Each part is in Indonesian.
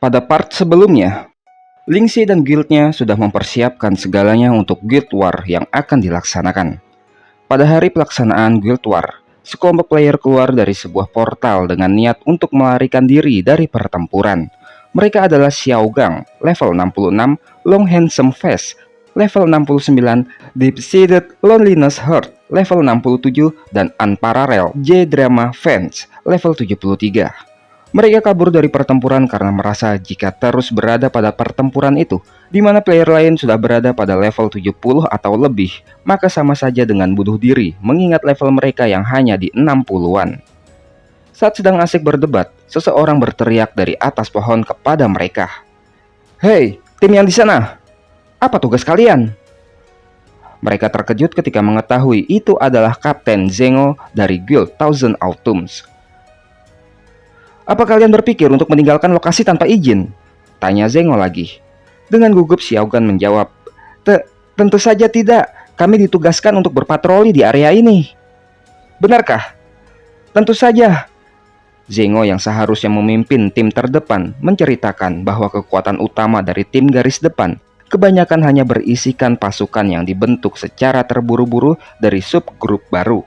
Pada part sebelumnya, Lingxi dan guildnya sudah mempersiapkan segalanya untuk Guild War yang akan dilaksanakan. Pada hari pelaksanaan Guild War, sekelompok player keluar dari sebuah portal dengan niat untuk melarikan diri dari pertempuran. Mereka adalah Xiao Gang, level 66, Long Handsome Face, level 69, Deep-Seated Loneliness Heart, level 67, dan Unparalleled J-Drama Fans, level 73. Mereka kabur dari pertempuran karena merasa jika terus berada pada pertempuran itu, di mana player lain sudah berada pada level 70 atau lebih, maka sama saja dengan bunuh diri, mengingat level mereka yang hanya di 60-an. Saat sedang asik berdebat, seseorang berteriak dari atas pohon kepada mereka. "Hei, tim yang di sana, apa tugas kalian?" Mereka terkejut ketika mengetahui itu adalah Kapten Zengo dari Guild Thousand Autumns. "Apa kalian berpikir untuk meninggalkan lokasi tanpa izin?" tanya Zengo lagi. Dengan gugup Xiao Gan menjawab, Tentu saja tidak. Kami ditugaskan untuk berpatroli di area ini." "Benarkah?" "Tentu saja." Zengo yang seharusnya memimpin tim terdepan menceritakan bahwa kekuatan utama dari tim garis depan kebanyakan hanya berisikan pasukan yang dibentuk secara terburu-buru dari subgrup baru.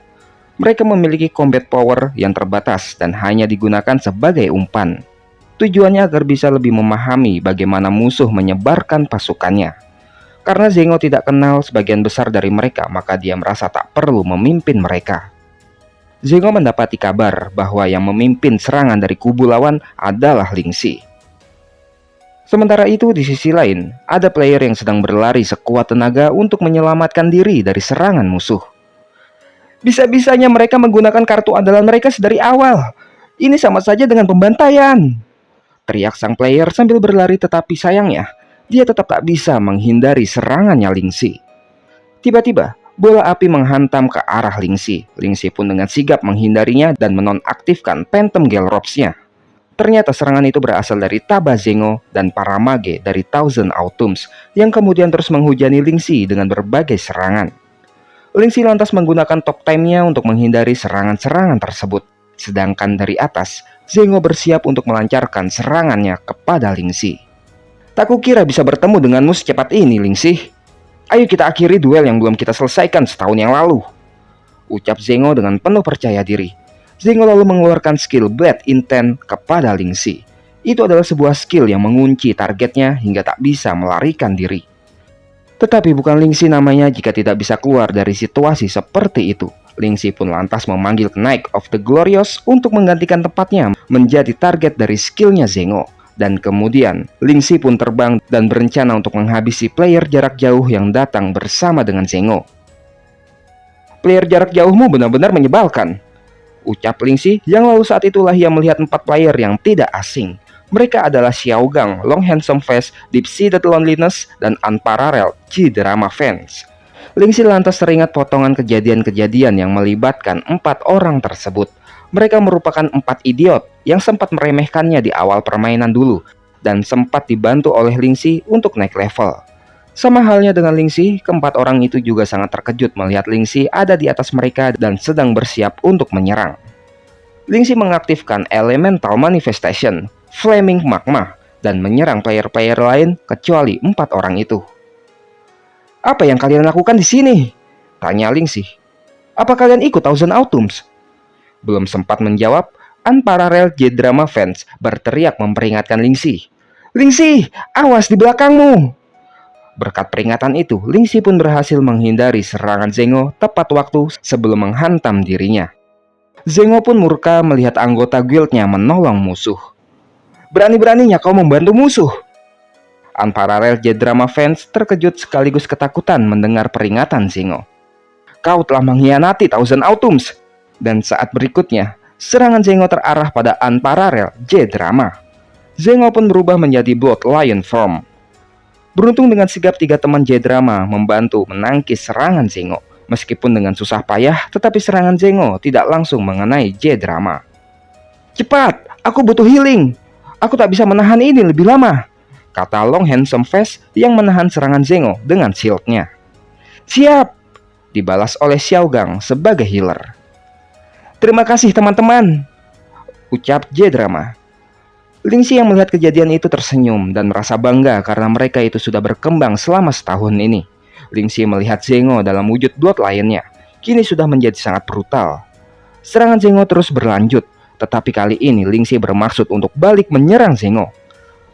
Mereka memiliki combat power yang terbatas dan hanya digunakan sebagai umpan. Tujuannya agar bisa lebih memahami bagaimana musuh menyebarkan pasukannya. Karena Zengo tidak kenal sebagian besar dari mereka, maka dia merasa tak perlu memimpin mereka. Zengo mendapati kabar bahwa yang memimpin serangan dari kubu lawan adalah Lingxi. Sementara itu di sisi lain, ada player yang sedang berlari sekuat tenaga untuk menyelamatkan diri dari serangan musuh. "Bisa-bisanya mereka menggunakan kartu andalan mereka sedari awal. Ini sama saja dengan pembantaian," teriak sang player sambil berlari, tetapi sayangnya, dia tetap tak bisa menghindari serangannya Lingxi. Tiba-tiba, bola api menghantam ke arah Lingxi. Lingxi pun dengan sigap menghindarinya dan menonaktifkan Phantom Gale Robes-nya. Ternyata serangan itu berasal dari Taba Zengo dan para mage dari Thousand Autumns yang kemudian terus menghujani Lingxi dengan berbagai serangan. Lingxi lantas menggunakan top time-nya untuk menghindari serangan-serangan tersebut. Sedangkan dari atas, Zengo bersiap untuk melancarkan serangannya kepada Lingxi. "Tak kukira bisa bertemu denganmu secepat ini, Lingxi. Ayo kita akhiri duel yang belum kita selesaikan setahun yang lalu," ucap Zengo dengan penuh percaya diri. Zengo lalu mengeluarkan skill Blade Intent kepada Lingxi. Itu adalah sebuah skill yang mengunci targetnya hingga tak bisa melarikan diri. Tetapi bukan Lingxi namanya jika tidak bisa keluar dari situasi seperti itu. Lingxi pun lantas memanggil Knight of the Glorious untuk menggantikan tempatnya menjadi target dari skillnya Zengo. Dan kemudian Lingxi pun terbang dan berencana untuk menghabisi player jarak jauh yang datang bersama dengan Zengo. "Player jarak jauhmu benar-benar menyebalkan," ucap Lingxi yang lalu saat itulah ia melihat 4 player yang tidak asing. Mereka adalah Xiao Gang, Long Handsome Face, Deep-Seated Loneliness, dan Unparalleled J-Drama Fans. Lingxi lantas teringat potongan kejadian-kejadian yang melibatkan 4 orang tersebut. Mereka merupakan 4 idiot yang sempat meremehkannya di awal permainan dulu dan sempat dibantu oleh Lingxi untuk naik level. Sama halnya dengan Lingxi, keempat orang itu juga sangat terkejut melihat Lingxi ada di atas mereka dan sedang bersiap untuk menyerang. Lingxi mengaktifkan Elemental Manifestation, Flaming Magma, dan menyerang player-player lain kecuali 4 orang itu. "Apa yang kalian lakukan di sini?" tanya Lingxi. "Apa kalian ikut Thousand Autumns?" Belum sempat menjawab, Unparalleled J-Drama Fans berteriak memperingatkan Lingxi. "Lingxi, awas di belakangmu!" Berkat peringatan itu, Lingxi pun berhasil menghindari serangan Zengo tepat waktu sebelum menghantam dirinya. Zengo pun murka melihat anggota guildnya menolong musuh. "Berani-beraninya kau membantu musuh?" Unparalleled J-Drama Fans terkejut sekaligus ketakutan mendengar peringatan Zengo. "Kau telah mengkhianati Thousand Autumns." Dan saat berikutnya, serangan Zengo terarah pada Unparalleled J-Drama. Zengo pun berubah menjadi Blood Lion Form. Beruntung dengan sigap 3 teman J-Drama membantu menangkis serangan Zengo. Meskipun dengan susah payah, tetapi serangan Zengo tidak langsung mengenai J-Drama. "Cepat, aku butuh healing. Aku tak bisa menahan ini lebih lama," kata Long Handsome Face yang menahan serangan Zengo dengan shield-nya. "Siap," dibalas oleh Xiao Gang sebagai healer. "Terima kasih teman-teman," ucap J-Drama. Lingxi yang melihat kejadian itu tersenyum dan merasa bangga karena mereka itu sudah berkembang selama setahun ini. Lingxi melihat Zengou dalam wujud Blood Lion-nya kini sudah menjadi sangat brutal. Serangan Zengou terus berlanjut, tetapi kali ini Lingxi bermaksud untuk balik menyerang Zengou.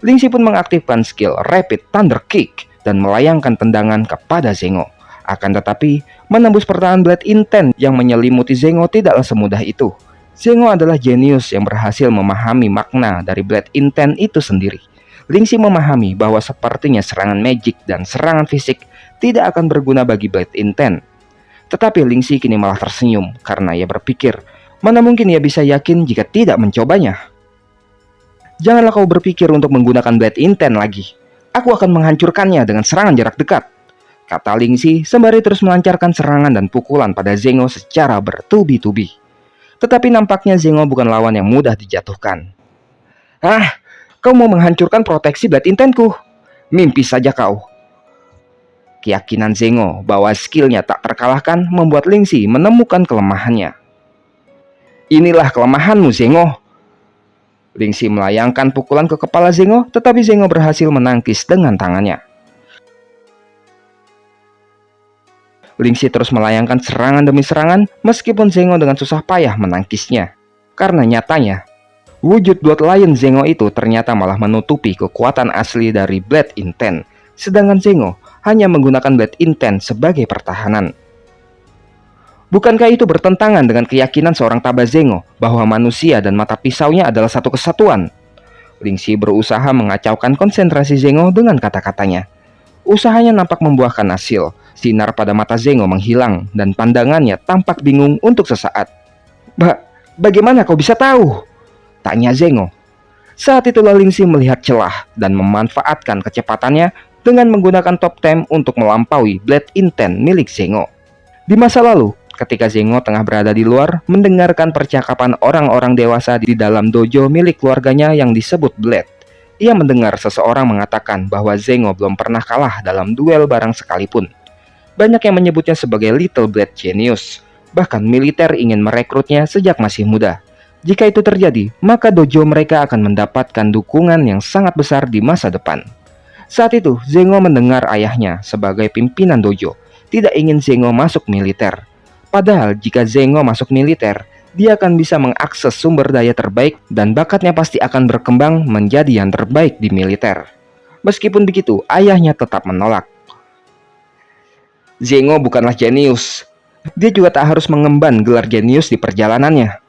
Lingxi pun mengaktifkan skill Rapid Thunder Kick dan melayangkan tendangan kepada Zengou. Akan tetapi, menembus pertahanan Blade Intense yang menyelimuti Zengou tidaklah semudah itu. Zengou adalah jenius yang berhasil memahami makna dari Blade Intense itu sendiri. Lingxi memahami bahwa sepertinya serangan magic dan serangan fisik tidak akan berguna bagi Blade Intense. Tetapi Lingxi kini malah tersenyum karena ia berpikir, mana mungkin ia bisa yakin jika tidak mencobanya. Janganlah kau berpikir untuk menggunakan Blade Intense lagi. Aku akan menghancurkannya dengan serangan jarak dekat, kata Lingxi sembari terus melancarkan serangan dan pukulan pada Zengou secara bertubi-tubi. Tetapi nampaknya Zengou bukan lawan yang mudah dijatuhkan. Ah, kau mau menghancurkan proteksi Blade Intense-ku? Mimpi saja kau. Keyakinan Zengou bahwa skillnya tak terkalahkan membuat Lingxi menemukan kelemahannya. Inilah kelemahanmu, Zengou. Lingxi melayangkan pukulan ke kepala Zengou, tetapi Zengou berhasil menangkis dengan tangannya. Lingxi terus melayangkan serangan demi serangan meskipun Zengou dengan susah payah menangkisnya. Karena nyatanya, wujud Blood Lion Zengou itu ternyata malah menutupi kekuatan asli dari Blade Intense. Sedangkan Zengou hanya menggunakan Blade Intense sebagai pertahanan. Bukankah itu bertentangan dengan keyakinan seorang Taba Zengou bahwa manusia dan mata pisaunya adalah satu kesatuan? Lingxi berusaha mengacaukan konsentrasi Zengou dengan kata-katanya. Usahanya nampak membuahkan hasil. Sinar pada mata Zengou menghilang dan pandangannya tampak bingung untuk sesaat. Bagaimana kau bisa tahu? Tanya Zengou. Saat itulah Lingxi melihat celah dan memanfaatkan kecepatannya dengan menggunakan top time untuk melampaui Blade Intense milik Zengou. Di masa lalu, ketika Zengou tengah berada di luar mendengarkan percakapan orang-orang dewasa di dalam dojo milik keluarganya yang disebut Blade, ia mendengar seseorang mengatakan bahwa Zengou belum pernah kalah dalam duel bareng sekalipun. Banyak yang menyebutnya sebagai Little Blade Genius. Bahkan militer ingin merekrutnya sejak masih muda. Jika itu terjadi, maka dojo mereka akan mendapatkan dukungan yang sangat besar di masa depan. Saat itu, Zengou mendengar ayahnya sebagai pimpinan dojo tidak ingin Zengou masuk militer. Padahal jika Zengou masuk militer, dia akan bisa mengakses sumber daya terbaik dan bakatnya pasti akan berkembang menjadi yang terbaik di militer. Meskipun begitu, ayahnya tetap menolak. Zengou bukanlah jenius. Dia juga tak harus mengemban gelar jenius di perjalanannya.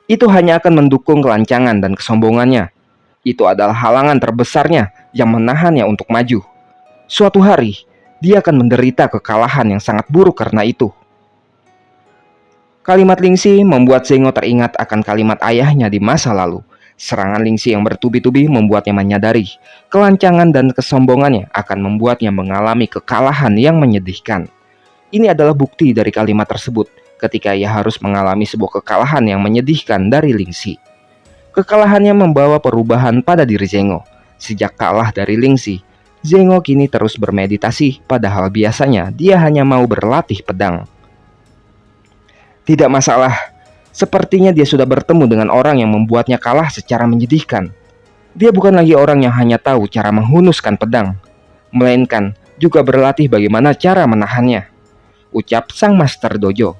Itu hanya akan mendukung kelancangan dan kesombongannya. Itu adalah halangan terbesarnya yang menahannya untuk maju. Suatu hari, dia akan menderita kekalahan yang sangat buruk karena itu. Kalimat Lingxi membuat Zengou teringat akan kalimat ayahnya di masa lalu. Serangan Lingxi yang bertubi-tubi membuatnya menyadari kelancangan dan kesombongannya akan membuatnya mengalami kekalahan yang menyedihkan. Ini adalah bukti dari kalimat tersebut ketika ia harus mengalami sebuah kekalahan yang menyedihkan dari Lingxi. Kekalahannya membawa perubahan pada diri Zengou. Sejak kalah dari Lingxi, Zengou kini terus bermeditasi, padahal biasanya dia hanya mau berlatih pedang. Tidak masalah, sepertinya dia sudah bertemu dengan orang yang membuatnya kalah secara menyedihkan. Dia bukan lagi orang yang hanya tahu cara menghunuskan pedang, melainkan juga berlatih bagaimana cara menahannya, ucap sang master dojo.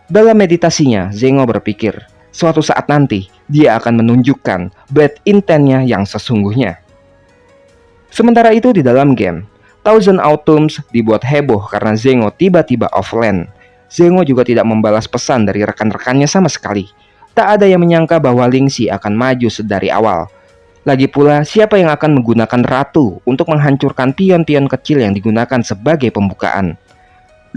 Dalam meditasinya, Zengou berpikir, suatu saat nanti dia akan menunjukkan Blade Intense-nya yang sesungguhnya. Sementara itu di dalam game, Thousand Autumns dibuat heboh karena Zengou tiba-tiba offline. Zengou juga tidak membalas pesan dari rekan-rekannya sama sekali. Tak ada yang menyangka bahwa Lingxi akan maju sedari awal. Lagi pula, siapa yang akan menggunakan ratu untuk menghancurkan pion-pion kecil yang digunakan sebagai pembukaan?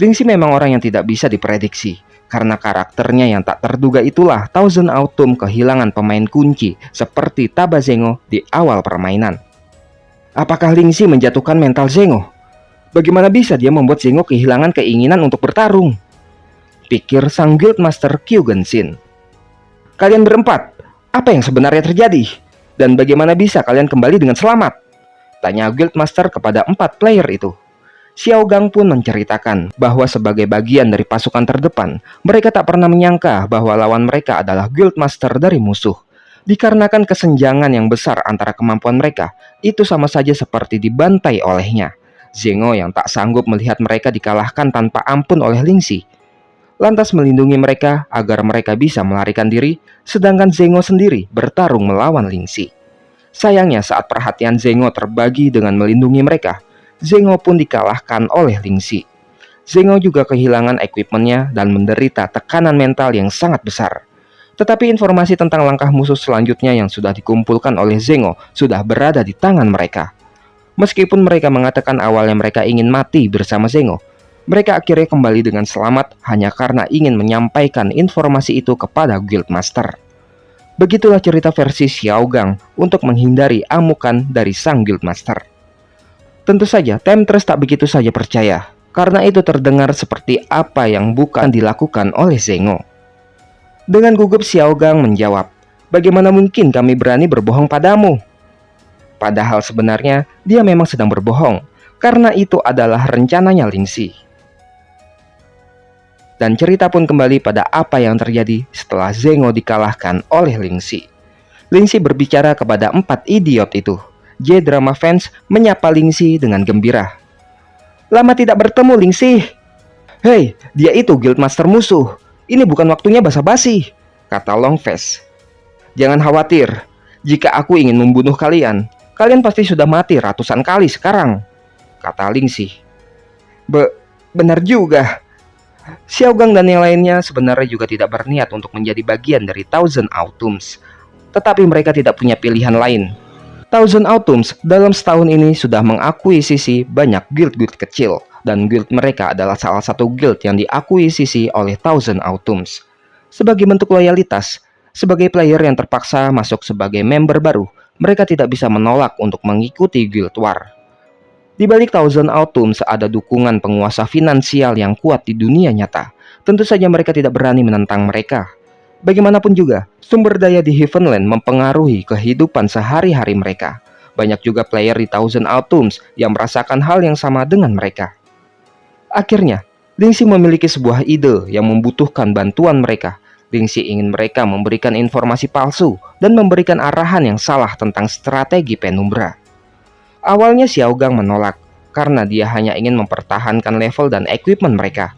Lingxi memang orang yang tidak bisa diprediksi. Karena karakternya yang tak terduga itulah Thousand Autumn kehilangan pemain kunci seperti Taba Zengou di awal permainan. Apakah Lingxi menjatuhkan mental Zengou? Bagaimana bisa dia membuat Zengou kehilangan keinginan untuk bertarung? Pikir sang Guildmaster Qiu Genshin. Kalian berempat, apa yang sebenarnya terjadi? Dan bagaimana bisa kalian kembali dengan selamat? Tanya Guildmaster kepada 4 player itu. Xiao Gang pun menceritakan bahwa sebagai bagian dari pasukan terdepan, mereka tak pernah menyangka bahwa lawan mereka adalah Guildmaster dari musuh. Dikarenakan kesenjangan yang besar antara kemampuan mereka, itu sama saja seperti dibantai olehnya. Zengho yang tak sanggup melihat mereka dikalahkan tanpa ampun oleh Lingxi, lantas melindungi mereka agar mereka bisa melarikan diri, sedangkan Zengho sendiri bertarung melawan Lingxi. Sayangnya saat perhatian Zengho terbagi dengan melindungi mereka, Zengho pun dikalahkan oleh Lingxi. Zengho juga kehilangan equipmentnya dan menderita tekanan mental yang sangat besar. Tetapi informasi tentang langkah musuh selanjutnya yang sudah dikumpulkan oleh Zengho sudah berada di tangan mereka. Meskipun mereka mengatakan awalnya mereka ingin mati bersama Zengho, mereka akhirnya kembali dengan selamat hanya karena ingin menyampaikan informasi itu kepada Guildmaster. Begitulah cerita versi Xiaogang untuk menghindari amukan dari sang Guildmaster. Tentu saja Temptress tak begitu saja percaya, karena itu terdengar seperti apa yang bukan dilakukan oleh Zengho. Dengan gugup Xiaogang menjawab, "Bagaimana mungkin kami berani berbohong padamu?" Padahal sebenarnya dia memang sedang berbohong, karena itu adalah rencananya Lingxi. Dan cerita pun kembali pada apa yang terjadi setelah Zengho dikalahkan oleh Lingxi. Lingxi berbicara kepada 4 idiot itu. J-drama fans menyapa Lingxi dengan gembira. "Lama tidak bertemu, Lingxi." "Hei, dia itu Guildmaster musuh. Ini bukan waktunya basa-basi," kata Longface. "Jangan khawatir, jika aku ingin membunuh kalian, kalian pasti sudah mati ratusan kali sekarang," kata Lingxi. Benar juga. Xiaogang dan yang lainnya sebenarnya juga tidak berniat untuk menjadi bagian dari Thousand Autumns, tetapi mereka tidak punya pilihan lain. Thousand Autumns dalam setahun ini sudah mengakuisisi banyak guild-guild kecil, dan guild mereka adalah salah satu guild yang diakuisisi oleh Thousand Autumns. Sebagai bentuk loyalitas, sebagai player yang terpaksa masuk sebagai member baru, mereka tidak bisa menolak untuk mengikuti Guild War. Di balik Thousand Autumns ada dukungan penguasa finansial yang kuat di dunia nyata. Tentu saja mereka tidak berani menentang mereka. Bagaimanapun juga, sumber daya di Heavenland mempengaruhi kehidupan sehari-hari mereka. Banyak juga player di Thousand Autumns yang merasakan hal yang sama dengan mereka. Akhirnya, Lingxi memiliki sebuah ide yang membutuhkan bantuan mereka. Lingxi ingin mereka memberikan informasi palsu dan memberikan arahan yang salah tentang strategi Penumbra. Awalnya Xiaogang menolak, karena dia hanya ingin mempertahankan level dan equipment mereka.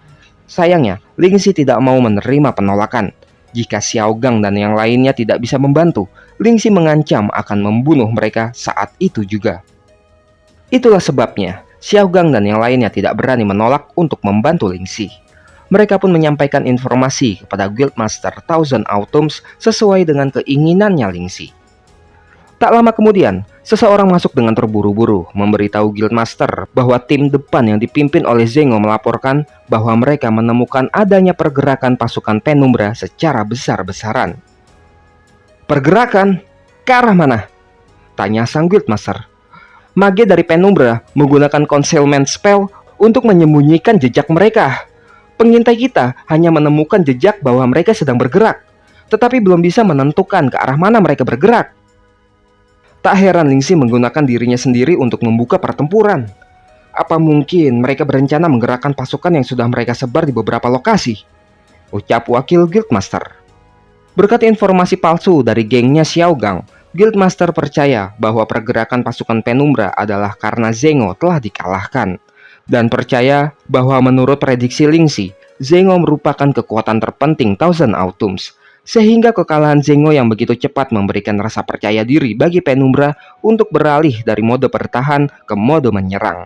Sayangnya, Lingxi tidak mau menerima penolakan. Jika Xiaogang dan yang lainnya tidak bisa membantu, Lingxi mengancam akan membunuh mereka saat itu juga. Itulah sebabnya Xiaogang dan yang lainnya tidak berani menolak untuk membantu Lingxi. Mereka pun menyampaikan informasi kepada Guildmaster Thousand Autumns sesuai dengan keinginannya Lingxi. Tak lama kemudian, seseorang masuk dengan terburu-buru memberitahu Guildmaster bahwa tim depan yang dipimpin oleh Zengho melaporkan bahwa mereka menemukan adanya pergerakan pasukan Penumbra secara besar-besaran. "Pergerakan? Ke arah mana?" tanya sang Guildmaster. "Mage dari Penumbra menggunakan concealment spell untuk menyembunyikan jejak mereka. Pengintai kita hanya menemukan jejak bahwa mereka sedang bergerak, tetapi belum bisa menentukan ke arah mana mereka bergerak." Tak heran Lingxi menggunakan dirinya sendiri untuk membuka pertempuran. Apa mungkin mereka berencana menggerakkan pasukan yang sudah mereka sebar di beberapa lokasi? Ucap wakil Guildmaster. Berkat informasi palsu dari gengnya Xiaogang, Guildmaster percaya bahwa pergerakan pasukan Penumbra adalah karena Zengho telah dikalahkan. Dan percaya bahwa menurut prediksi Lingxi, Zengho merupakan kekuatan terpenting Thousand Autumns. Sehingga kekalahan Zengho yang begitu cepat memberikan rasa percaya diri bagi Penumbra untuk beralih dari mode bertahan ke mode menyerang.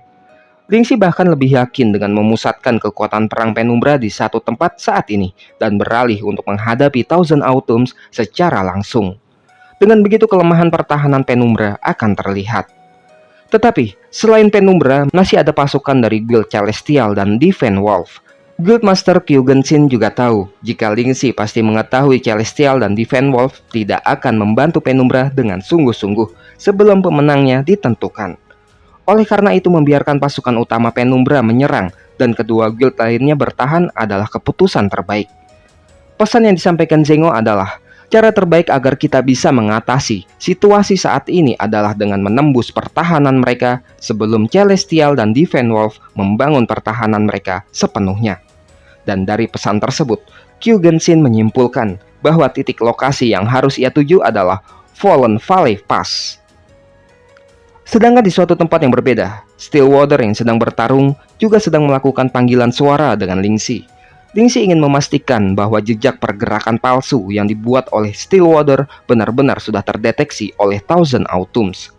Lingxi bahkan lebih yakin dengan memusatkan kekuatan perang Penumbra di satu tempat saat ini dan beralih untuk menghadapi Thousand Autumns secara langsung. Dengan begitu kelemahan pertahanan Penumbra akan terlihat. Tetapi selain Penumbra masih ada pasukan dari Guild Celestial dan Divine Wolf. Guildmaster Qiu Genshin juga tahu jika Lingxi pasti mengetahui Celestial dan Divine Wolf tidak akan membantu Penumbra dengan sungguh-sungguh sebelum pemenangnya ditentukan. Oleh karena itu membiarkan pasukan utama Penumbra menyerang dan kedua guild lainnya bertahan adalah keputusan terbaik. Pesan yang disampaikan Zengho adalah, cara terbaik agar kita bisa mengatasi situasi saat ini adalah dengan menembus pertahanan mereka sebelum Celestial dan Divine Wolf membangun pertahanan mereka sepenuhnya. Dan dari pesan tersebut, Qiu Genshin menyimpulkan bahwa titik lokasi yang harus ia tuju adalah Fallen Valley Pass. Sedangkan di suatu tempat yang berbeda, Stillwater yang sedang bertarung juga sedang melakukan panggilan suara dengan Lingxi. Lingxi ingin memastikan bahwa jejak pergerakan palsu yang dibuat oleh Stillwater benar-benar sudah terdeteksi oleh Thousand Autumns.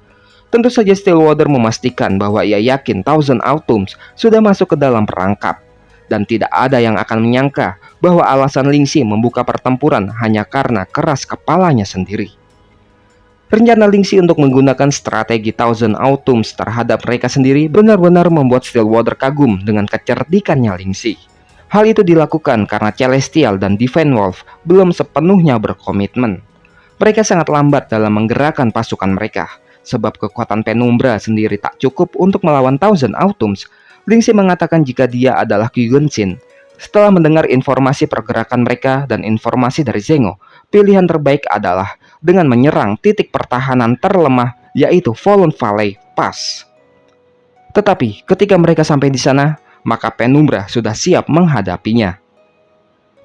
Tentu saja Stillwater memastikan bahwa ia yakin Thousand Autumns sudah masuk ke dalam perangkap. Dan tidak ada yang akan menyangka bahwa alasan Lingxi membuka pertempuran hanya karena keras kepalanya sendiri. Rencana Lingxi untuk menggunakan strategi Thousand Autumns terhadap mereka sendiri benar-benar membuat Stillwater kagum dengan kecerdikannya Lingxi. Hal itu dilakukan karena Celestial dan Divine Wolf belum sepenuhnya berkomitmen. Mereka sangat lambat dalam menggerakkan pasukan mereka, sebab kekuatan Penumbra sendiri tak cukup untuk melawan Thousand Autumns. Lingxi mengatakan jika dia adalah Qui Gonsin. Setelah mendengar informasi pergerakan mereka dan informasi dari Zengho, pilihan terbaik adalah dengan menyerang titik pertahanan terlemah, yaitu Fallen Valley Pass. Tetapi ketika mereka sampai di sana, maka Penumbra sudah siap menghadapinya.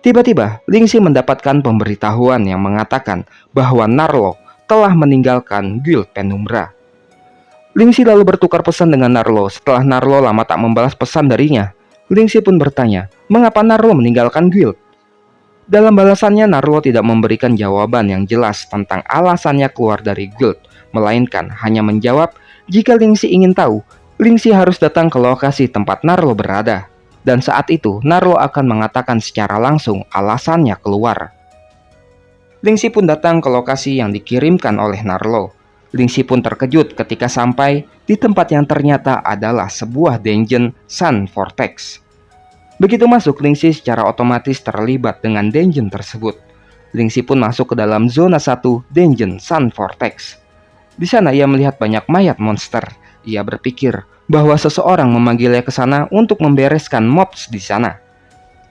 Tiba-tiba, Lingxi mendapatkan pemberitahuan yang mengatakan bahwa Narlo telah meninggalkan Guild Penumbra. Lingxi lalu bertukar pesan dengan Narlo. Setelah Narlo lama tak membalas pesan darinya, Lingxi pun bertanya, mengapa Narlo meninggalkan Guild? Dalam balasannya, Narlo tidak memberikan jawaban yang jelas tentang alasannya keluar dari Guild, melainkan hanya menjawab jika Lingxi ingin tahu, Lingxi harus datang ke lokasi tempat Narlo berada. Dan saat itu, Narlo akan mengatakan secara langsung alasannya keluar. Lingxi pun datang ke lokasi yang dikirimkan oleh Narlo. Lingxi pun terkejut ketika sampai di tempat yang ternyata adalah sebuah dungeon Sun Vortex. Begitu masuk, Lingxi secara otomatis terlibat dengan dungeon tersebut. Lingxi pun masuk ke dalam zona 1 dungeon Sun Vortex. Di sana ia melihat banyak mayat monster. Ia berpikir bahwa seseorang memanggilnya ke sana untuk membereskan mobs di sana.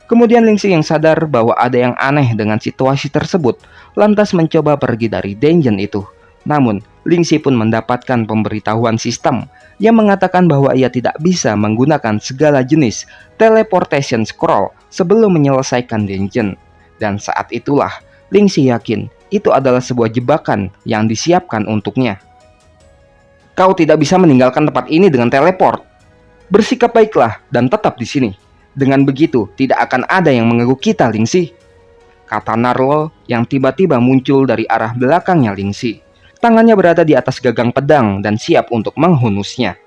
Kemudian Lingxi yang sadar bahwa ada yang aneh dengan situasi tersebut, lantas mencoba pergi dari dungeon itu. Namun, Lingxi pun mendapatkan pemberitahuan sistem yang mengatakan bahwa ia tidak bisa menggunakan segala jenis teleportation scroll sebelum menyelesaikan dungeon. Dan saat itulah, Lingxi yakin itu adalah sebuah jebakan yang disiapkan untuknya. Kau tidak bisa meninggalkan tempat ini dengan teleport. Bersikap baiklah dan tetap di sini. Dengan begitu, tidak akan ada yang mengganggu kita, Lingxi, kata Narlo yang tiba-tiba muncul dari arah belakangnya Lingxi. Tangannya berada di atas gagang pedang dan siap untuk menghunusnya.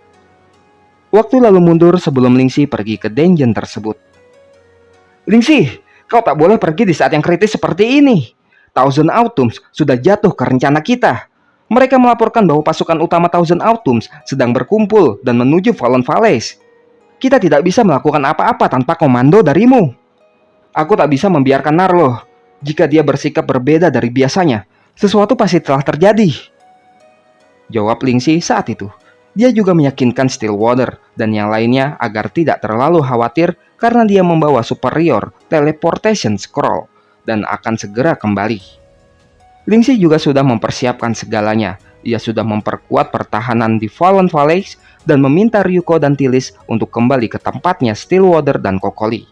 Waktu lalu mundur sebelum Lingxi pergi ke dungeon tersebut. Lingxi, kau tak boleh pergi di saat yang kritis seperti ini. Thousand Autumns sudah jatuh ke rencana kita. Mereka melaporkan bahwa pasukan utama Thousand Autumns sedang berkumpul dan menuju Fallen Valleys. Kita tidak bisa melakukan apa-apa tanpa komando darimu. Aku tak bisa membiarkan Narlo. Jika dia bersikap berbeda dari biasanya, sesuatu pasti telah terjadi, jawab Lingxi saat itu. Dia juga meyakinkan Stillwater dan yang lainnya agar tidak terlalu khawatir karena dia membawa superior teleportation scroll dan akan segera kembali. Lingxi juga sudah mempersiapkan segalanya. Ia sudah memperkuat pertahanan di Fallen Valleys dan meminta Ryuko dan Tilis untuk kembali ke tempatnya Stillwater dan Kokoli.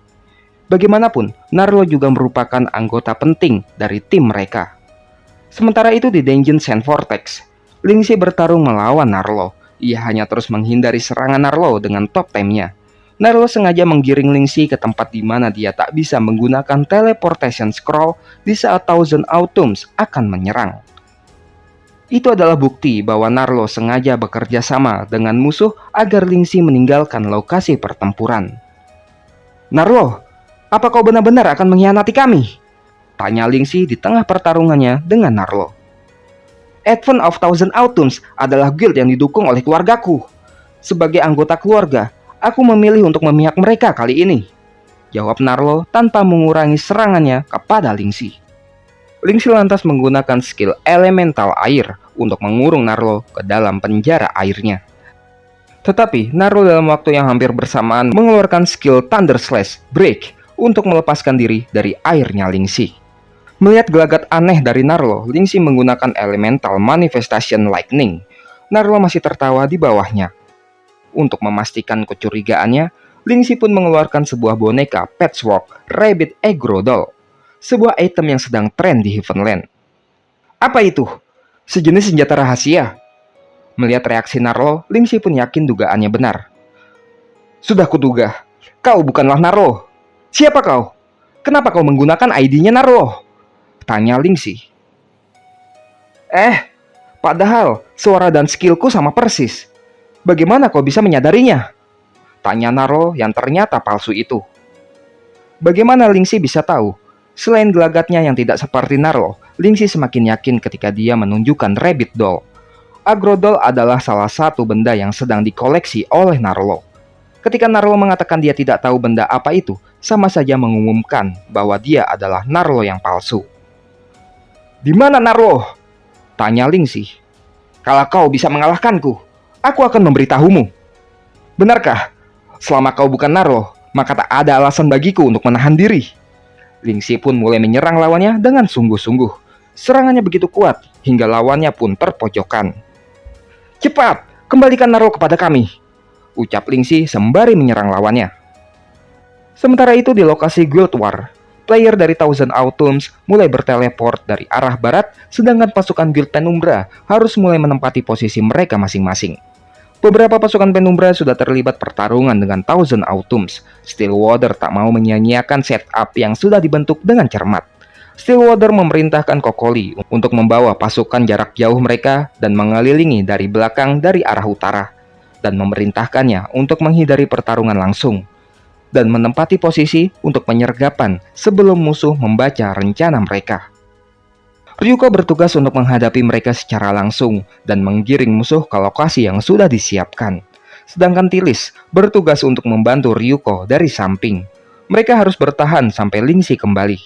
Bagaimanapun, Narlo juga merupakan anggota penting dari tim mereka. Sementara itu di dungeon Sun Vortex, Lingxi bertarung melawan Narlo. Ia hanya terus menghindari serangan Narlo dengan top time-nya. Narlo sengaja menggiring Lingxi ke tempat di mana dia tak bisa menggunakan teleportation scroll di saat Thousand Autumns akan menyerang. Itu adalah bukti bahwa Narlo sengaja bekerja sama dengan musuh agar Lingxi meninggalkan lokasi pertempuran. Narlo, apa kau benar-benar akan mengkhianati kami? Tanya Lingxi di tengah pertarungannya dengan Narlo. Advent of Thousand Autumns adalah guild yang didukung oleh keluargaku. Sebagai anggota keluarga, aku memilih untuk memihak mereka kali ini, jawab Narlo tanpa mengurangi serangannya kepada Lingxi. Lingxi lantas menggunakan skill elemental air untuk mengurung Narlo ke dalam penjara airnya. Tetapi Narlo dalam waktu yang hampir bersamaan mengeluarkan skill Thunder Slash Break untuk melepaskan diri dari airnya Lingxi. Melihat gelagat aneh dari Narlo, Lingxi menggunakan elemental manifestation lightning. Narlo masih tertawa di bawahnya. Untuk memastikan kecurigaannya, Lingxi pun mengeluarkan sebuah boneka patchwork rabbit aggro doll. sebuah item yang sedang tren di Heavenland. Apa itu? Sejenis senjata rahasia? Melihat reaksi Narlo, Lingxi pun yakin dugaannya benar. Sudah kuduga, kau bukanlah Narlo. Siapa kau? Kenapa kau menggunakan ID-nya Narlo? Tanya Lingxi. Padahal suara dan skillku sama persis. Bagaimana kau bisa menyadarinya? Tanya Narlo yang ternyata palsu itu. Bagaimana Lingxi bisa tahu? Selain gelagatnya yang tidak seperti Narlo, Lingxi semakin yakin ketika dia menunjukkan Rabbit Doll. Agro Doll adalah salah satu benda yang sedang dikoleksi oleh Narlo. Ketika Narlo mengatakan dia tidak tahu benda apa itu, sama saja mengumumkan bahwa dia adalah Narlo yang palsu. Di mana Narlo? Tanya Lingxi. Kalau kau bisa mengalahkanku, aku akan memberitahumu. Benarkah? Selama kau bukan Narlo, maka tak ada alasan bagiku untuk menahan diri. Lingxi pun mulai menyerang lawannya dengan sungguh-sungguh. Serangannya begitu kuat, hingga lawannya pun terpojokkan. Cepat, kembalikan Narlo kepada kami, ucap Lingxi sembari menyerang lawannya. Sementara itu di lokasi Guild War, player dari Thousand Autumns mulai berteleport dari arah barat, sedangkan pasukan Guild Penumbra harus mulai menempati posisi mereka masing-masing. Beberapa pasukan Penumbra sudah terlibat pertarungan dengan Thousand Autumns. Stillwater tak mau menyia-nyiakan setup yang sudah dibentuk dengan cermat. Stillwater memerintahkan Kokoli untuk membawa pasukan jarak jauh mereka dan mengelilingi dari belakang dari arah utara, dan memerintahkannya untuk menghindari pertarungan langsung dan menempati posisi untuk penyergapan sebelum musuh membaca rencana mereka. Ryuko bertugas untuk menghadapi mereka secara langsung dan menggiring musuh ke lokasi yang sudah disiapkan. Sedangkan Tilis bertugas untuk membantu Ryuko dari samping. Mereka harus bertahan sampai Lingxi kembali.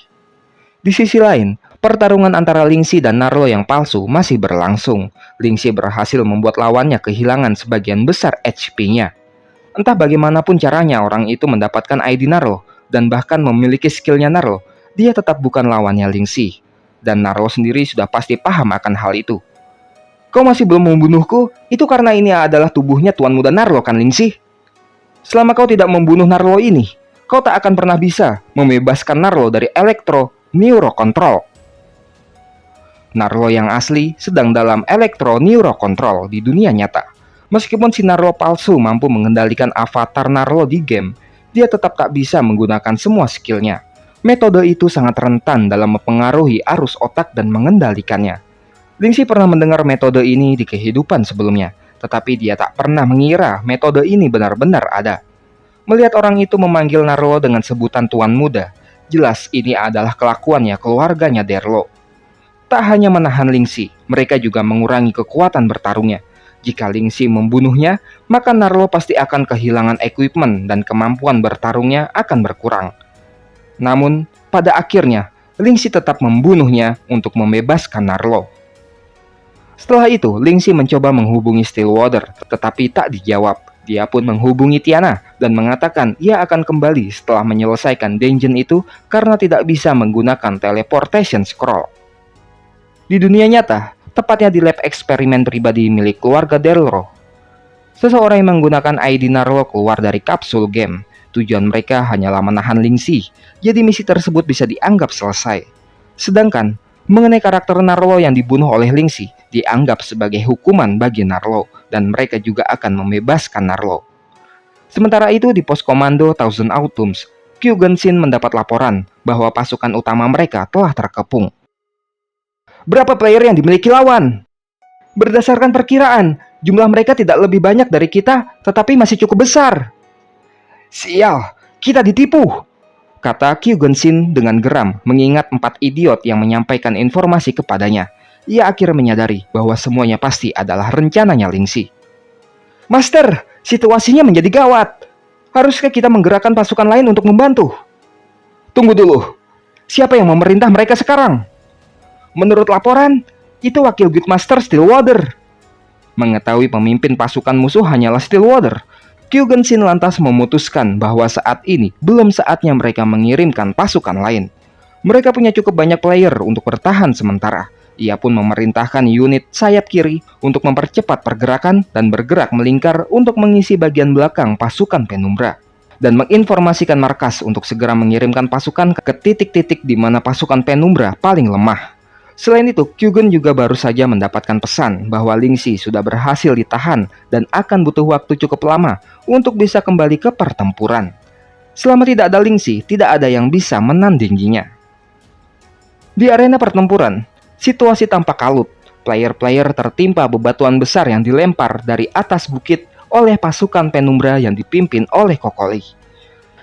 Di sisi lain, pertarungan antara Lingxi dan Narlo yang palsu masih berlangsung. Lingxi berhasil membuat lawannya kehilangan sebagian besar HP-nya. Entah bagaimanapun caranya orang itu mendapatkan ID Narlo dan bahkan memiliki skillnya Narlo, dia tetap bukan lawannya Lingxi. Dan Narlo sendiri sudah pasti paham akan hal itu. Kau masih belum membunuhku, itu karena ini adalah tubuhnya Tuan Muda Narlo kan Lingxi? Selama kau tidak membunuh Narlo ini, kau tak akan pernah bisa membebaskan Narlo dari Electro Neurocontrol. Narlo yang asli sedang dalam Electro Neurocontrol di dunia nyata. Meskipun si Narlo palsu mampu mengendalikan avatar Narlo di game, dia tetap tak bisa menggunakan semua skillnya. Metode itu sangat rentan dalam mempengaruhi arus otak dan mengendalikannya. Lingxi pernah mendengar metode ini di kehidupan sebelumnya, tetapi dia tak pernah mengira metode ini benar-benar ada. Melihat orang itu memanggil Narlo dengan sebutan Tuan Muda, jelas ini adalah kelakuannya keluarganya Derlo. Tak hanya menahan Lingxi, mereka juga mengurangi kekuatan bertarungnya. Jika Lingxi membunuhnya, maka Narlo pasti akan kehilangan equipment dan kemampuan bertarungnya akan berkurang. Namun, pada akhirnya, Lingxi tetap membunuhnya untuk membebaskan Narlo. Setelah itu, Lingxi mencoba menghubungi Stillwater, tetapi tak dijawab. Dia pun menghubungi Tiana dan mengatakan ia akan kembali setelah menyelesaikan dungeon itu karena tidak bisa menggunakan teleportation scroll. Di dunia nyata, tepatnya di lab eksperimen pribadi milik keluarga Derlo, seseorang yang menggunakan ID Narlo keluar dari kapsul game. Tujuan mereka hanyalah menahan Lingxi, jadi misi tersebut bisa dianggap selesai. Sedangkan, mengenai karakter Narlo yang dibunuh oleh Lingxi, dianggap sebagai hukuman bagi Narlo, dan mereka juga akan membebaskan Narlo. Sementara itu di pos komando Thousand Autumns, Kyugen-shin mendapat laporan bahwa pasukan utama mereka telah terkepung. Berapa player yang dimiliki lawan? Berdasarkan perkiraan, jumlah mereka tidak lebih banyak dari kita, tetapi masih cukup besar. Sial, kita ditipu, kata Kyugen-shin dengan geram mengingat 4 idiot yang menyampaikan informasi kepadanya. Ia akhirnya menyadari bahwa semuanya pasti adalah rencananya Lingxi. Master, situasinya menjadi gawat. Haruskah kita menggerakkan pasukan lain untuk membantu? Tunggu dulu, siapa yang memerintah mereka sekarang? Menurut laporan, itu wakil Guildmaster Stillwater. Mengetahui pemimpin pasukan musuh hanyalah Stillwater, Kyugen-shin lantas memutuskan bahwa saat ini belum saatnya mereka mengirimkan pasukan lain. Mereka punya cukup banyak player untuk bertahan sementara. Ia pun memerintahkan unit sayap kiri untuk mempercepat pergerakan dan bergerak melingkar untuk mengisi bagian belakang pasukan Penumbra. dan menginformasikan markas untuk segera mengirimkan pasukan ke titik-titik di mana pasukan Penumbra paling lemah. Selain itu, Kyugen juga baru saja mendapatkan pesan bahwa Lingxi sudah berhasil ditahan dan akan butuh waktu cukup lama untuk bisa kembali ke pertempuran. Selama tidak ada Lingxi, tidak ada yang bisa menandinginya. Di arena pertempuran, situasi tampak kalut. Player-player tertimpa bebatuan besar yang dilempar dari atas bukit oleh pasukan Penumbra yang dipimpin oleh Kokoli.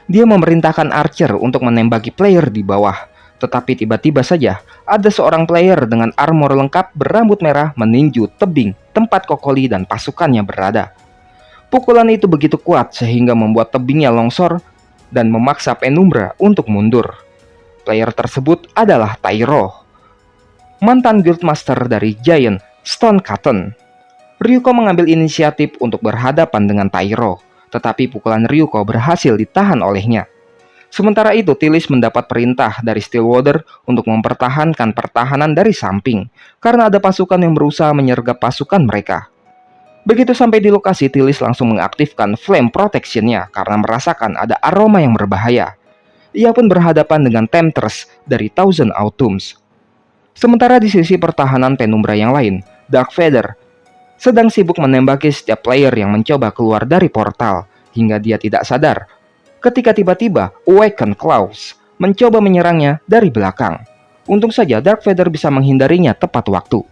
Dia memerintahkan Archer untuk menembaki player di bawah. Tetapi tiba-tiba saja ada seorang player dengan armor lengkap berambut merah meninju tebing tempat Kokoli dan pasukannya berada. Pukulan itu begitu kuat sehingga membuat tebingnya longsor dan memaksa Penumbra untuk mundur. Player tersebut adalah Tairo, mantan guildmaster dari Giant Stone Cotton. Ryuko mengambil inisiatif untuk berhadapan dengan Tairo, tetapi pukulan Ryuko berhasil ditahan olehnya. Sementara itu, Tilis mendapat perintah dari Stillwater untuk mempertahankan pertahanan dari samping, karena ada pasukan yang berusaha menyergap pasukan mereka. Begitu sampai di lokasi, Tilis langsung mengaktifkan Flame Protection-nya karena merasakan ada aroma yang berbahaya. Ia pun berhadapan dengan Temptress dari Thousand Autumns. Sementara di sisi pertahanan Penumbra yang lain, Dark Feather sedang sibuk menembaki setiap player yang mencoba keluar dari portal, hingga dia tidak sadar ketika tiba-tiba Awakened Claws mencoba menyerangnya dari belakang. Untung saja Dark Feather bisa menghindarinya tepat waktu.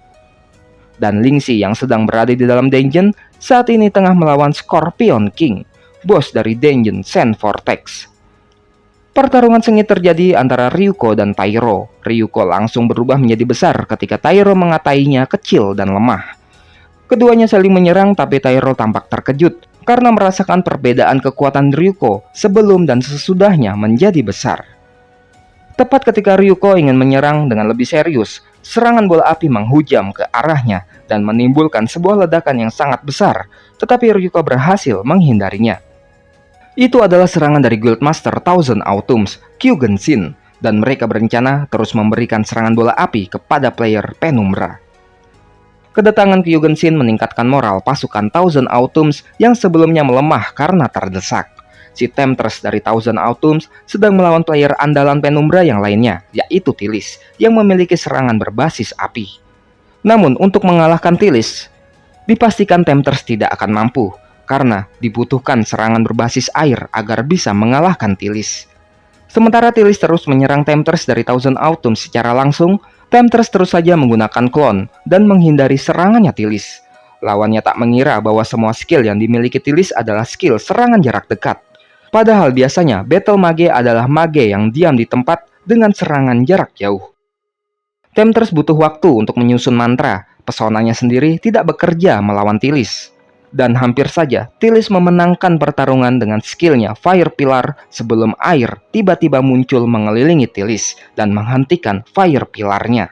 Dan Lingxi yang sedang berada di dalam dungeon saat ini tengah melawan Scorpion King, bos dari dungeon Sand Vortex. Pertarungan sengit terjadi antara Ryuko dan Tairo. Ryuko langsung berubah menjadi besar ketika Tairo mengatainya kecil dan lemah. Keduanya saling menyerang, tapi Tairo tampak terkejut karena merasakan perbedaan kekuatan Ryuko sebelum dan sesudahnya menjadi besar. Tepat ketika Ryuko ingin menyerang dengan lebih serius, serangan bola api menghujam ke arahnya dan menimbulkan sebuah ledakan yang sangat besar, tetapi Ryuko berhasil menghindarinya. Itu adalah serangan dari Guildmaster Thousand Autumns, Kyugen Shin, dan mereka berencana terus memberikan serangan bola api kepada player Penumbra. Kedatangan Kyugen Shin meningkatkan moral pasukan Thousand Autumns yang sebelumnya melemah karena terdesak. Si Temptress dari Thousand Autumns sedang melawan player andalan Penumbra yang lainnya, yaitu Tilis, yang memiliki serangan berbasis api. Namun untuk mengalahkan Tilis, dipastikan Temptress tidak akan mampu, karena dibutuhkan serangan berbasis air agar bisa mengalahkan Tilis. Sementara Tilis terus menyerang Temptress dari Thousand Autumns secara langsung, Temptress terus saja menggunakan klon dan menghindari serangannya Tilis. Lawannya tak mengira bahwa semua skill yang dimiliki Tilis adalah skill serangan jarak dekat. Padahal biasanya Battle Mage adalah mage yang diam di tempat dengan serangan jarak jauh. Temptress butuh waktu untuk menyusun mantra. Pesonanya sendiri tidak bekerja melawan Tilis. Dan hampir saja Tilis memenangkan pertarungan dengan skillnya Fire Pillar sebelum air tiba-tiba muncul mengelilingi Tilis dan menghentikan Fire Pillarnya.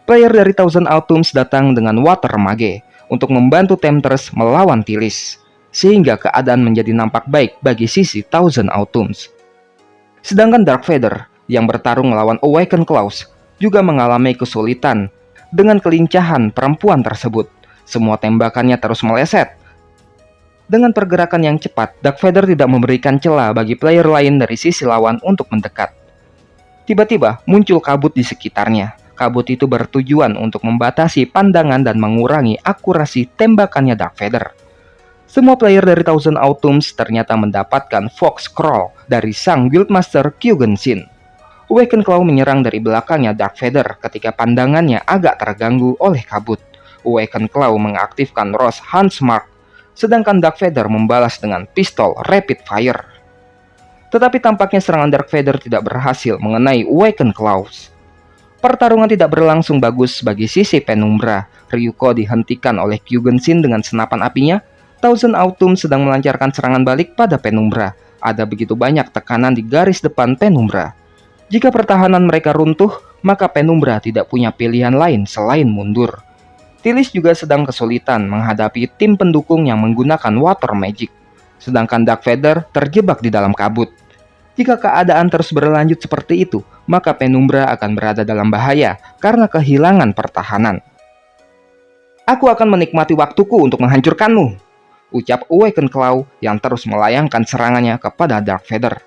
Player dari Thousand Autumns datang dengan Water Mage untuk membantu Temptress melawan Tilis, sehingga keadaan menjadi nampak baik bagi sisi Thousand Autumns. Sedangkan Dark Feather yang bertarung melawan Awakened Claws juga mengalami kesulitan dengan kelincahan perempuan tersebut. Semua tembakannya terus meleset. Dengan pergerakan yang cepat, Dark Feather tidak memberikan celah bagi player lain dari sisi lawan untuk mendekat. Tiba-tiba muncul kabut di sekitarnya. Kabut itu bertujuan untuk membatasi pandangan dan mengurangi akurasi tembakannya Dark Feather. Semua player dari Thousand Autumns ternyata mendapatkan Fox Crawl dari sang Guildmaster Kyugen Shin. Awakened Claw menyerang dari belakangnya Dark Feather ketika pandangannya agak terganggu oleh kabut. Awakened Claw mengaktifkan Rose Hans Mark, sedangkan Dark Feather membalas dengan pistol Rapid Fire. Tetapi tampaknya serangan Dark Feather tidak berhasil mengenai Awakened Claws. Pertarungan tidak berlangsung bagus bagi sisi Penumbra. Ryuko dihentikan oleh Kyugen Shin dengan senapan apinya. Thousand Autumns sedang melancarkan serangan balik pada Penumbra. Ada begitu banyak tekanan di garis depan Penumbra. Jika pertahanan mereka runtuh, maka Penumbra tidak punya pilihan lain selain mundur. Tilis juga sedang kesulitan menghadapi tim pendukung yang menggunakan Water Magic. Sedangkan Dark Feather terjebak di dalam kabut. Jika keadaan terus berlanjut seperti itu, maka Penumbra akan berada dalam bahaya karena kehilangan pertahanan. Aku akan menikmati waktuku untuk menghancurkanmu. ucap Awaken Claw yang terus melayangkan serangannya kepada Dark Vader.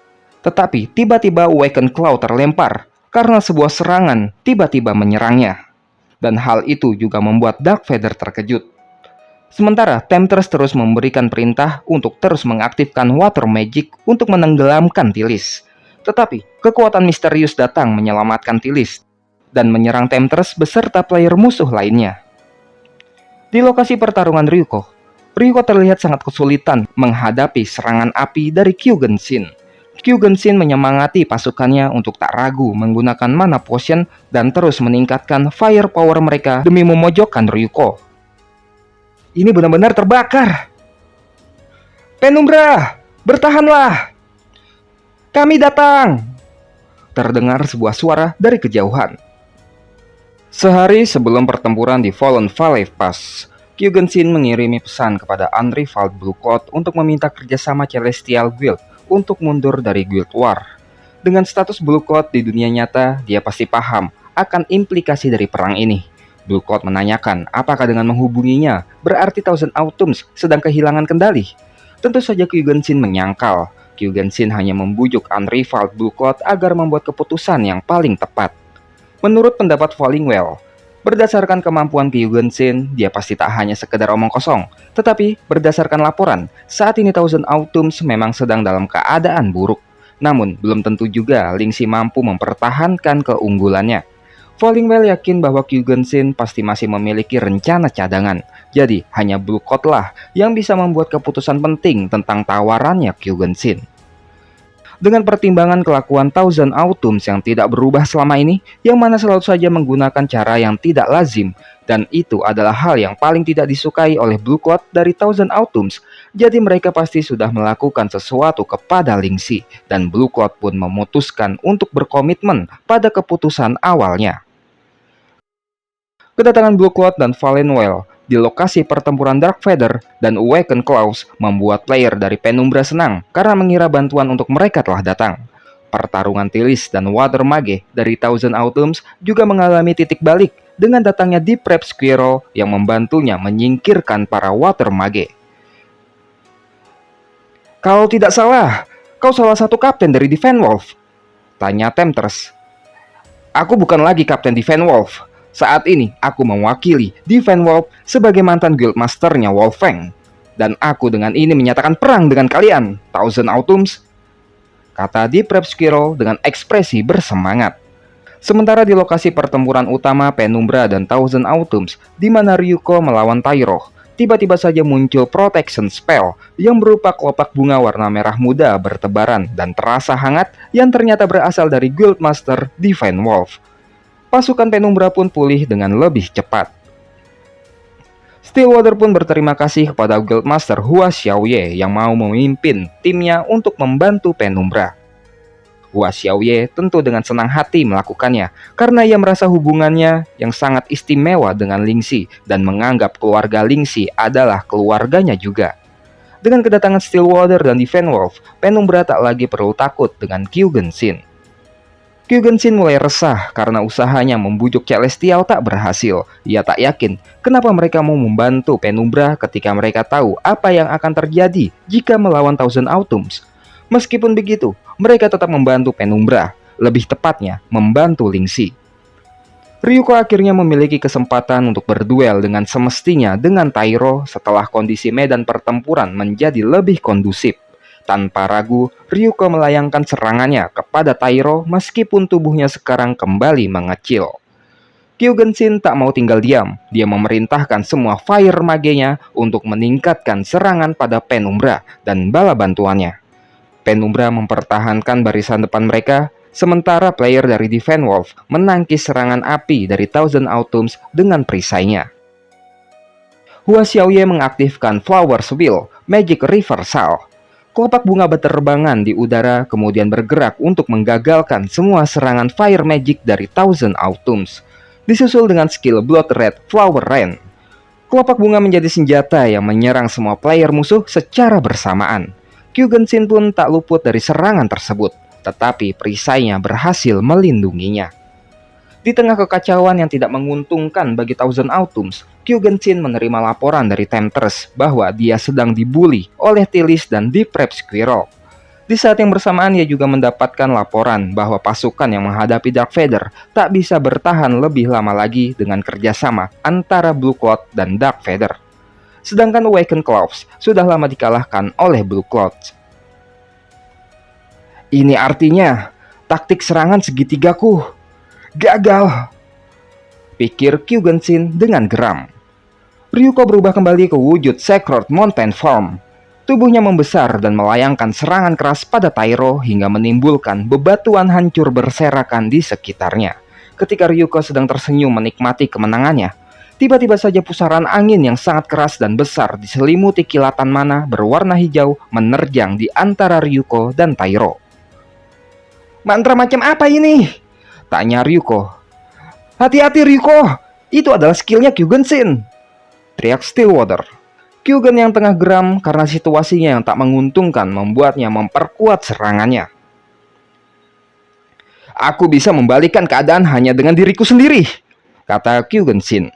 Tetapi tiba-tiba Awaken Claw terlempar karena sebuah serangan tiba-tiba menyerangnya. Dan hal itu juga membuat Dark Vader terkejut. Sementara Temptress terus memberikan perintah untuk terus mengaktifkan Water Magic untuk menenggelamkan Tilis. Tetapi kekuatan misterius datang menyelamatkan Tilis dan menyerang Temptress beserta player musuh lainnya. Di lokasi pertarungan Ryuko terlihat sangat kesulitan menghadapi serangan api dari Kyu Genshin. Kyu Genshin menyemangati pasukannya untuk tak ragu menggunakan mana potion dan terus meningkatkan fire power mereka demi memojokkan Ryuko. Ini benar-benar terbakar. Penumbra, bertahanlah! Kami datang! Terdengar sebuah suara dari kejauhan. Sehari sebelum pertempuran di Fallen Valley Pass, Kyu Genshin mengirimi pesan kepada Unrivaled Blue Cloud untuk meminta kerjasama Celestial Guild untuk mundur dari Guild War. Dengan status Blue Cloud di dunia nyata, dia pasti paham akan implikasi dari perang ini. Blue Cloud menanyakan apakah dengan menghubunginya berarti Thousand Autumns sedang kehilangan kendali. Tentu saja Kyu Genshin menyangkal. Kyu Genshin hanya membujuk Unrivaled Blue Cloud agar membuat keputusan yang paling tepat. Menurut pendapat Fallingwell, berdasarkan kemampuan Kyu Genshin, dia pasti tak hanya sekedar omong kosong, tetapi berdasarkan laporan, saat ini Thousand Autumns memang sedang dalam keadaan buruk. Namun, belum tentu juga Lingxi mampu mempertahankan keunggulannya. Fallingwell yakin bahwa Kyu Genshin pasti masih memiliki rencana cadangan. Jadi, hanya Blue Cloud lah yang bisa membuat keputusan penting tentang tawarannya Kyu Genshin. Dengan pertimbangan kelakuan Thousand Autumns yang tidak berubah selama ini, yang mana selalu saja menggunakan cara yang tidak lazim, dan itu adalah hal yang paling tidak disukai oleh Blue Cloud dari Thousand Autumns, jadi mereka pasti sudah melakukan sesuatu kepada Lingxi, dan Blue Cloud pun memutuskan untuk berkomitmen pada keputusan awalnya. Kedatangan Blue Cloud dan Fallingwell di lokasi pertempuran Dark Vader dan Awaken Claws membuat player dari Penumbra senang karena mengira bantuan untuk mereka telah datang. Pertarungan Tilis dan Water Mage dari Thousand Autumns juga mengalami titik balik dengan datangnya Deep Red Squirrel yang membantunya menyingkirkan para Water Mage. Kalau tidak salah, kau salah satu kapten dari Defend Wolf, tanya Temptress. Aku bukan lagi kapten Defend Wolf. Saat ini aku mewakili Defend Wolf sebagai mantan guildmasternya Wolfang. Dan aku dengan ini menyatakan perang dengan kalian, Thousand Autumns, kata Deep Red Squirrel dengan ekspresi bersemangat. Sementara di lokasi pertempuran utama Penumbra dan Thousand Autumns, di mana Ryuko melawan Tyro, tiba-tiba saja muncul protection spell yang berupa kelopak bunga warna merah muda bertebaran dan terasa hangat yang ternyata berasal dari Guildmaster Defend Wolf. Pasukan Penumbra pun pulih dengan lebih cepat. Stillwater pun berterima kasih kepada Guildmaster Hua Xiaoye yang mau memimpin timnya untuk membantu Penumbra. Hua Xiaoye tentu dengan senang hati melakukannya karena ia merasa hubungannya yang sangat istimewa dengan Lingxi dan menganggap keluarga Lingxi adalah keluarganya juga. Dengan kedatangan Stillwater dan Defend Wolf, Penumbra tak lagi perlu takut dengan Kyu Genshin. Kyu Genshin mulai resah karena usahanya membujuk Celestial tak berhasil. Ia tak yakin kenapa mereka mau membantu Penumbra ketika mereka tahu apa yang akan terjadi jika melawan Thousand Autumns. Meskipun begitu, mereka tetap membantu Penumbra, lebih tepatnya membantu Lingxi. Ryuko akhirnya memiliki kesempatan untuk berduel dengan semestinya dengan Tyro setelah kondisi medan pertempuran menjadi lebih kondusif. Tanpa ragu, Ryuko melayangkan serangannya kepada Tyro meskipun tubuhnya sekarang kembali mengecil. Kyu Genshin tak mau tinggal diam. Dia memerintahkan semua Fire Mage-nya untuk meningkatkan serangan pada Penumbra dan bala bantuannya. Penumbra mempertahankan barisan depan mereka, sementara player dari Defend Wolf menangkis serangan api dari Thousand Autumns dengan perisainya. Hua Xiaoye mengaktifkan Flower's Wheel, Magic Reversal. Kelopak bunga berterbangan di udara kemudian bergerak untuk menggagalkan semua serangan Fire Magic dari Thousand Autumns. Disusul dengan skill Blood Red Flower Rain. Kelopak bunga menjadi senjata yang menyerang semua player musuh secara bersamaan. Kyu Genshin pun tak luput dari serangan tersebut, tetapi perisainya berhasil melindunginya. Di tengah kekacauan yang tidak menguntungkan bagi Thousand Autumns, Kyugen-shin menerima laporan dari Temptress bahwa dia sedang dibully oleh Tilis dan Deep Red Squirrel. Di saat yang bersamaan ia juga mendapatkan laporan bahwa pasukan yang menghadapi Dark Vader tak bisa bertahan lebih lama lagi dengan kerjasama antara Blue Cloud dan Dark Vader. Sedangkan Awakened Clouds sudah lama dikalahkan oleh Blue Cloud. Ini artinya taktik serangan segitigaku gagal, pikir Kyugen-shin dengan geram. Ryuko berubah kembali ke wujud Sacred Mountain Form. Tubuhnya membesar dan melayangkan serangan keras pada Tairo hingga menimbulkan bebatuan hancur berserakan di sekitarnya. Ketika Ryuko sedang tersenyum menikmati kemenangannya, tiba-tiba saja pusaran angin yang sangat keras dan besar diselimuti kilatan mana berwarna hijau menerjang di antara Ryuko dan Tairo. Mantra macam apa ini? Tanya Ryuko. Hati-hati Ryuko, itu adalah skillnya Kyugen-shin, teriak Stillwater. Kyugen yang tengah geram karena situasinya yang tak menguntungkan membuatnya memperkuat serangannya. Aku bisa membalikkan keadaan hanya dengan diriku sendiri, kata Kyugen-shin.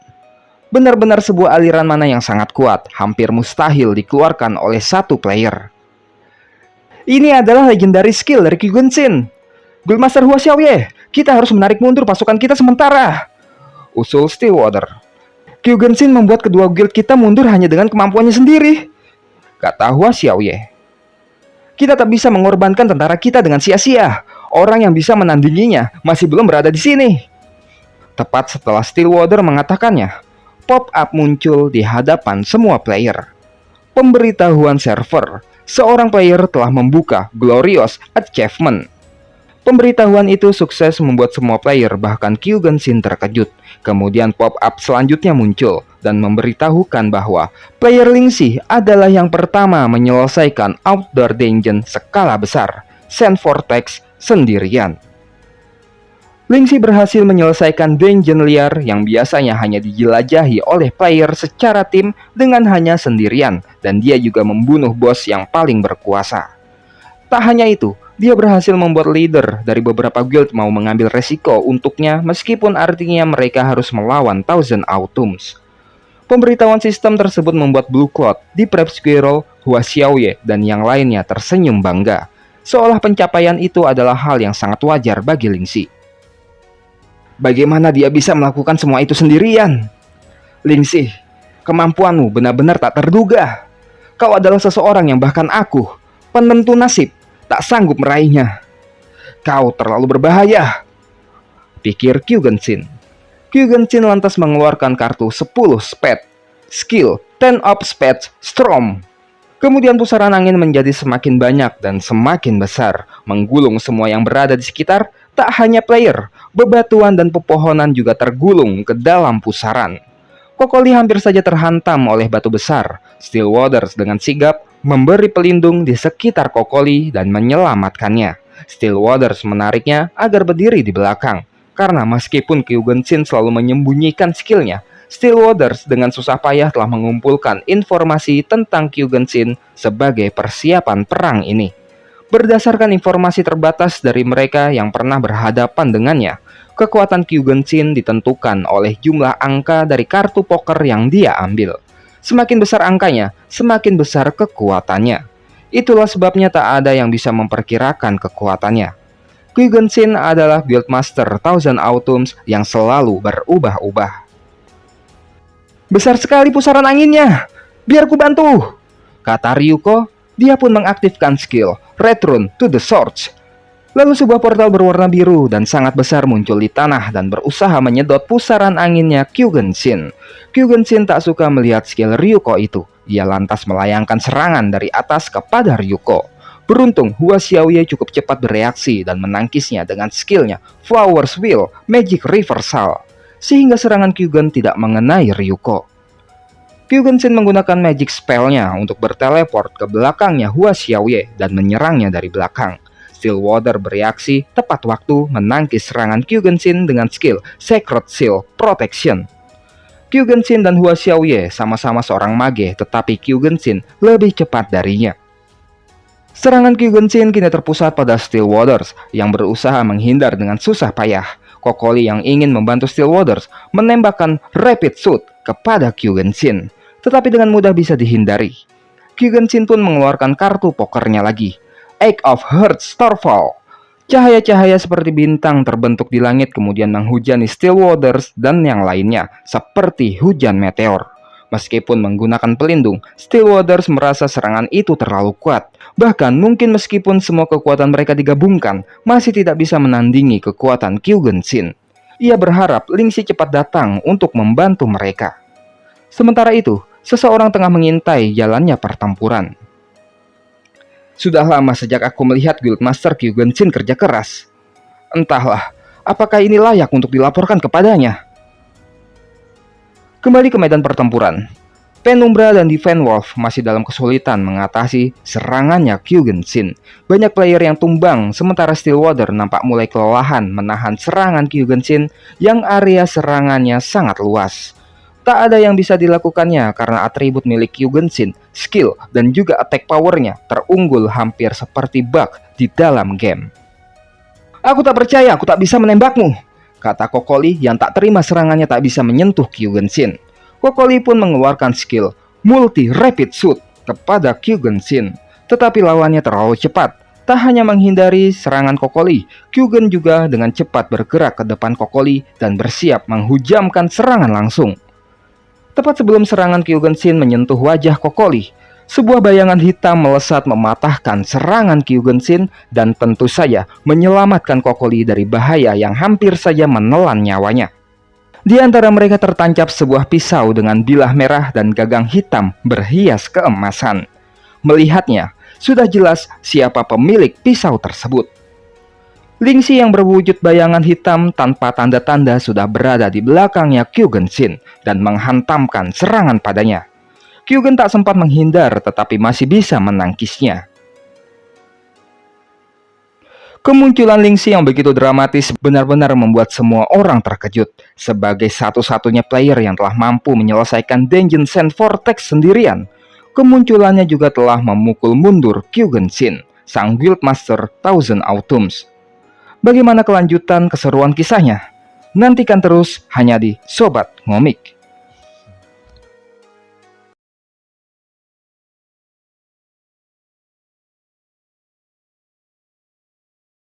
Benar-benar sebuah aliran mana yang sangat kuat, hampir mustahil dikeluarkan oleh satu player. Ini adalah legendary skill dari Kyugen-shin. Guildmaster Hua Xiaoye, kita harus menarik mundur pasukan kita sementara, usul Stillwater. Kyugen-shin membuat kedua guild kita mundur hanya dengan kemampuannya sendiri, kata Hua Xiaoye. Kita tak bisa mengorbankan tentara kita dengan sia-sia. Orang yang bisa menandinginya masih belum berada di sini. Tepat setelah Stillwater mengatakannya, pop-up muncul di hadapan semua player. Pemberitahuan server, seorang player telah membuka Glorious Achievement. Pemberitahuan itu sukses membuat semua player bahkan Kyugen-shin terkejut. Kemudian pop-up selanjutnya muncul dan memberitahukan bahwa player Lingxi adalah yang pertama menyelesaikan outdoor dungeon skala besar, Sand Vortex, sendirian. Lingxi berhasil menyelesaikan dungeon liar yang biasanya hanya dijelajahi oleh player secara tim dengan hanya sendirian, dan dia juga membunuh bos yang paling berkuasa. Tak hanya itu, dia berhasil membuat leader dari beberapa guild mau mengambil resiko untuknya meskipun artinya mereka harus melawan Thousand Autumns. Pemberitahuan sistem tersebut membuat Blue Cloud, Deep Red Squirrel, Hua Xiaoye, dan yang lainnya tersenyum bangga. Seolah pencapaian itu adalah hal yang sangat wajar bagi Lingxi. Bagaimana dia bisa melakukan semua itu sendirian? Lingxi, kemampuanmu benar-benar tak terduga. Kau adalah seseorang yang bahkan aku, penentu nasib, tak sanggup meraihnya. Kau terlalu berbahaya, pikir Kyugen-shin. Kyugen-shin lantas mengeluarkan kartu 10 Spade, skill 10 of Spades Storm. Kemudian pusaran angin menjadi semakin banyak dan semakin besar, menggulung semua yang berada di sekitar. Tak hanya player, bebatuan dan pepohonan juga tergulung ke dalam pusaran. Kokoli hampir saja terhantam oleh batu besar. Stillwater dengan sigap memberi pelindung di sekitar Kokoli dan menyelamatkannya. Stillwater menariknya agar berdiri di belakang. Karena meskipun Kyugen-shin selalu menyembunyikan skillnya, Stillwater dengan susah payah telah mengumpulkan informasi tentang Kyugen-shin sebagai persiapan perang ini. Berdasarkan informasi terbatas dari mereka yang pernah berhadapan dengannya, kekuatan Kyugen-shin ditentukan oleh jumlah angka dari kartu poker yang dia ambil. Semakin besar angkanya, semakin besar kekuatannya. Itulah sebabnya tak ada yang bisa memperkirakan kekuatannya. Kyugen-shin adalah Guildmaster Thousand Autumns yang selalu berubah-ubah. Besar sekali pusaran anginnya, biar ku bantu, kata Ryuko. Dia pun mengaktifkan skill Return to the Source. Lalu sebuah portal berwarna biru dan sangat besar muncul di tanah dan berusaha menyedot pusaran anginnya Kyugen-shin. Kyugen-shin tak suka melihat skill Ryuko itu. Ia lantas melayangkan serangan dari atas kepada Ryuko. Beruntung Hua Xiaoye cukup cepat bereaksi dan menangkisnya dengan skillnya Flower's Wheel Magic Reversal, sehingga serangan Kyugen tidak mengenai Ryuko. Kyugen-shin menggunakan magic spellnya untuk berteleport ke belakangnya Hua Xiaoye dan menyerangnya dari belakang. Stillwater bereaksi tepat waktu menangkis serangan Kyugen-shin dengan skill Sacred Seal Protection. Kyugen-shin dan Hua Xiaoye sama-sama seorang mage, tetapi Kyugen-shin lebih cepat darinya. Serangan Kyugen-shin kini terpusat pada Stillwater yang berusaha menghindar dengan susah payah. Kokoli yang ingin membantu Stillwaters menembakkan Rapid Shoot kepada Kyugenshin, tetapi dengan mudah bisa dihindari. Kyugenshin pun mengeluarkan kartu pokernya lagi, Egg of Heart Starfall. Cahaya-cahaya seperti bintang terbentuk di langit kemudian menghujani Stillwaters dan yang lainnya, seperti hujan meteor. Meskipun menggunakan pelindung, Stillwaters merasa serangan itu terlalu kuat. Bahkan mungkin meskipun semua kekuatan mereka digabungkan, masih tidak bisa menandingi kekuatan Kyugenshin. Ia berharap Lingxi cepat datang untuk membantu mereka. Sementara itu, seseorang tengah mengintai jalannya pertempuran. Sudah lama sejak aku melihat Guildmaster Kyugenshin kerja keras. Entahlah, apakah ini layak untuk dilaporkan kepadanya? Kembali ke medan pertempuran. Penumbra dan Divine Wolf masih dalam kesulitan mengatasi serangannya Kyugenshin. Banyak player yang tumbang, sementara Stillwater nampak mulai kelelahan menahan serangan Kyugenshin yang area serangannya sangat luas. Tak ada yang bisa dilakukannya karena atribut milik Kyugenshin, skill, dan juga attack powernya terunggul hampir seperti bug di dalam game. Aku tak percaya aku tak bisa menembakmu, kata Kokoli yang tak terima serangannya tak bisa menyentuh Kyugenshin. Kokoli pun mengeluarkan skill Multi Rapid Shoot kepada Kyugenshin, tetapi lawannya terlalu cepat. Tak hanya menghindari serangan Kokoli, Kyugen juga dengan cepat bergerak ke depan Kokoli dan bersiap menghujamkan serangan langsung. Tepat sebelum serangan Kyugenshin menyentuh wajah Kokoli, sebuah bayangan hitam melesat mematahkan serangan Kyugenshin dan tentu saja menyelamatkan Kokoli dari bahaya yang hampir saja menelan nyawanya. Di antara mereka tertancap sebuah pisau dengan bilah merah dan gagang hitam berhias keemasan. Melihatnya, sudah jelas siapa pemilik pisau tersebut. Lingxi yang berwujud bayangan hitam tanpa tanda-tanda sudah berada di belakangnya Kyugenshin dan menghantamkan serangan padanya. Kyugen tak sempat menghindar tetapi masih bisa menangkisnya. Kemunculan Lingxi yang begitu dramatis benar-benar membuat semua orang terkejut. Sebagai satu-satunya player yang telah mampu menyelesaikan Dungeon Sand Vortex sendirian, kemunculannya juga telah memukul mundur Kyugenshin, sang Guildmaster Thousand Autumns. Bagaimana kelanjutan keseruan kisahnya? Nantikan terus hanya di Sobat Ngomik.